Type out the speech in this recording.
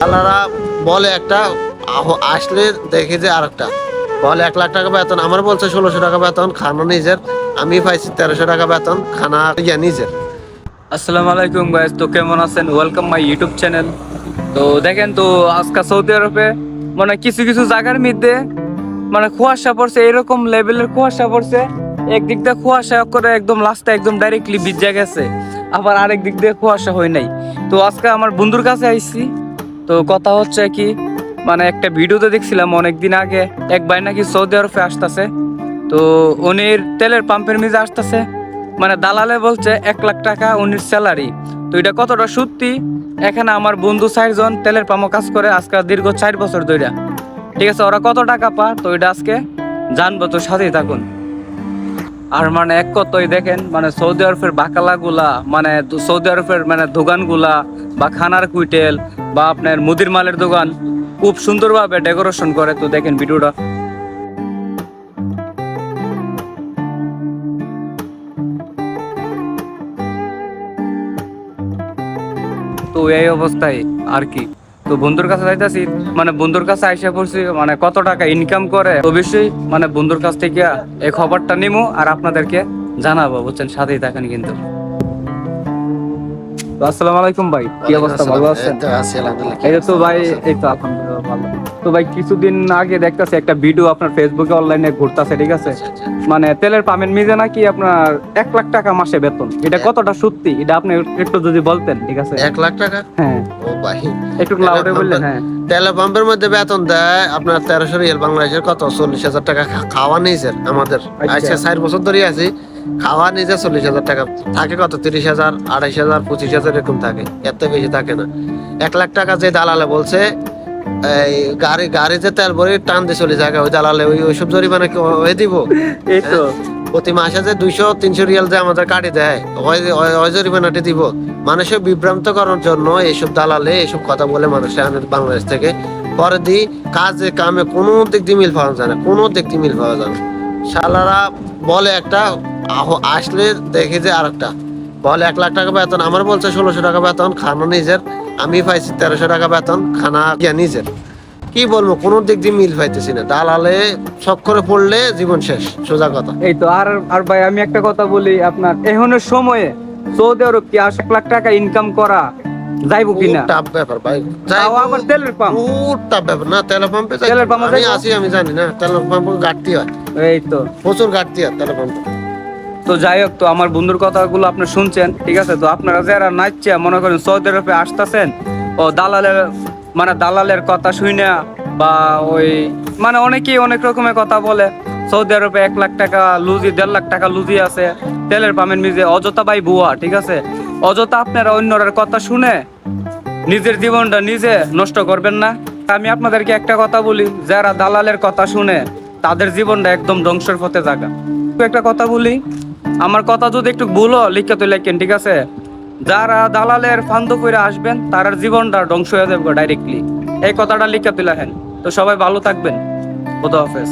শালারা বলে একটা আসলে দেখে যে আরেকটা বলে 1,00,000 টাকা বেতন, আমার বলছে 1600 টাকা বেতন, খানা নিজের। আমি পাইছি 1300 টাকা বেতন, খানা নিজের। আসসালামু আলাইকুম গাইস, তো কেমন আছেন? Welcome my YouTube channel. তো দেখেন, তো আজকে সৌদি আরবে মানে কিছু কিছু জায়গার মধ্যে মানে কুয়াশা পড়ছে, এরকম লেভেলের কুয়াশা পড়ছে। একদিক দিয়ে কুয়াশা করে একদম লাস্টে একদম ডাইরেক্টলি ভিজে গেছে, আবার আরেক দিক দিয়ে কুয়াশা হয় নাই। তো আজকে আমার বন্ধুর কাছে আইছি। তো কথা হচ্ছে কি, মানে একটা ভিডিওতে দেখছিলাম অনেকদিন আগে, এক ভাই নাকি সৌদি আরবে আসতেছে। তো উনির তেলের পাম্পের মিজে আসতেছে, মানে দালালে বলছে 1,00,000 টাকা উনির স্যালারি। তো এটা কতটা সত্যি? এখানে আমার বন্ধু 4 জন তেলের পাম্পে কাজ করে আজকে দীর্ঘ 4 বছর ধরে। ঠিক আছে, ওরা কত টাকা পা তো এটা আজকে জানবো, তো সাথেই থাকুন। আর মানে এক কথাই দেখেন, মানে সৌদি আরবের বাকালাগুলা, মানে সৌদি আরবের মানে দোকানগুলা বা খানার কুইটেল বা আপনার মুদির মালের দোকান খুব সুন্দরভাবে ডেকোরেশন করে। তো দেখেন ভিডিওটা। তো এই অবস্থায় আর কি, তো বন্ধুর কাছে যাইতাছি, মানে বন্ধুর কাছে আইসা পড়ছি, মানে কত টাকা ইনকাম করে অবশ্যই মানে বন্ধুর কাছ থেকে এই খবরটা নিমু আর আপনাদেরকে জানাবো, বুঝছেন? সাথেই থাকেন কিন্তু। তো আসসালামু আলাইকুম ভাই, কি অবস্থা? ভালো আছেন? এই তো ভাই, এই তো আলহামদুলিল্লাহ ভালো। তো ভাই কিছুদিন আগে দেখতাছি একটা ভিডিও আপনার ফেসবুকে অনলাইনে ঘুরতাছে, ঠিক আছে? মানে তেলের পামের মিজে নাকি আপনার 1,00,000 টাকা মাসে বেতন, এটা কতটা সত্যি এটা আপনি একটু যদি বলতেন, ঠিক আছে? 1,00,000 টাকা? হ্যাঁ ও ভাই, একটু লাউডে বললেন। হ্যাঁ, তেলের পাম্পের মধ্যে বেতন দেয় আপনার 1300 রিয়াল, বাংলাদেশের কত 40,000 টাকা। খাওয়া নিজের আমাদের। আজকে 4 বছর ধরে আছি, খাওয়া নিজে 40,000 টাকা থাকে। কত 30,000, 28,000, 25,000 এরকম থাকে, এত বেশি থাকে না। 1,00,000 টাকা যে দালালে বলছে, এই গাড়িতে তেল ভরে টান দিয়ে চলে যায়, ওই দালালে ওইসব জরিমানা কি ওই দিব? এই তো প্রতি মাসে যে 200-300 রিয়াল যে আমাদের কাটি দেয়, ওই জরিমানাটি দিব। মানুষের বিভ্রান্ত করার জন্য এইসব দালালে এইসব কথা বলে মানুষের আনে বাংলাদেশ থেকে। পরে দি কাজে কামে কোনো দিক দিয়ে মিল পাওয়া যায় না, কোনো দিক দিয়ে মিল পাওয়া যায় না। শালারা বলে একটা আসলে দেখে যে আরেকটা বলে 1,00,000 টাকা বেতন, আমার বলছে 1600 টাকা বেতন, খানা নিজের। আমি পাইছি 1300 টাকা বেতন, খানা নিজের। কি বলবো, কোনো দিক দিয়ে মিল পাইতেছি না। দালালে চক্করে পড়লে জীবন শেষ, সোজা কথা। এই তো আর আর ভাই আমি একটা কথা বলি, আপনার এখনের সময়ে সৌদি আরব কি 1,00,000 টাকা ইনকাম করা যাইবো কিনা? টাফ ব্যাপার ভাই, তাও আবার তেলের পাম্প। টাফ ব্যাপার না। তেলের পাম্পে তেলের পাম্পে আমি যাইবো? আছি, আমি জানি না। তেলের পাম্পে ঘাটতি হয়, এই তো প্রচুর ঘাটতি হয় তেলের পাম্পে। তো যাই হোক, তো আমার বন্ধুর কথাগুলো আপনি শুনছেন, ঠিক আছে? তো আপনারা যারা নাচছে মনে করেন সৌদি আরবে আসতেছেন, ও দালালের মানে দালালের কথা শুনে বা ওই মানে অনেকেই অনেক রকমের কথা বলে। সৌদি আরবে 1,00,000 টাকা লুজি, 1,50,000 টাকা লুজি আছে তেলের পামের মিজে, অযথা ভাই বুয়া, ঠিক আছে? অযথা আপনারা অন্যের কথা শুনে নিজের জীবনটা নিজে নষ্ট করবেন না। আমি আপনাদেরকে একটা কথা বলি, যারা দালালের কথা শুনে তাদের জীবনটা একদম ধ্বংসের পথে থাকা। একটা কথা বলি, আমার কথা যদি একটু ভুলও লিখে তো লেখেন, ঠিক আছে? যারা দালালের ফান্দ করে আসবেন তার জীবনটা ধ্বংস হয়ে যাবে ডাইরেক্টলি, এই কথাটা লিখে তো লেখেন। তো সবাই ভালো থাকবেন, খোদা হাফেজ।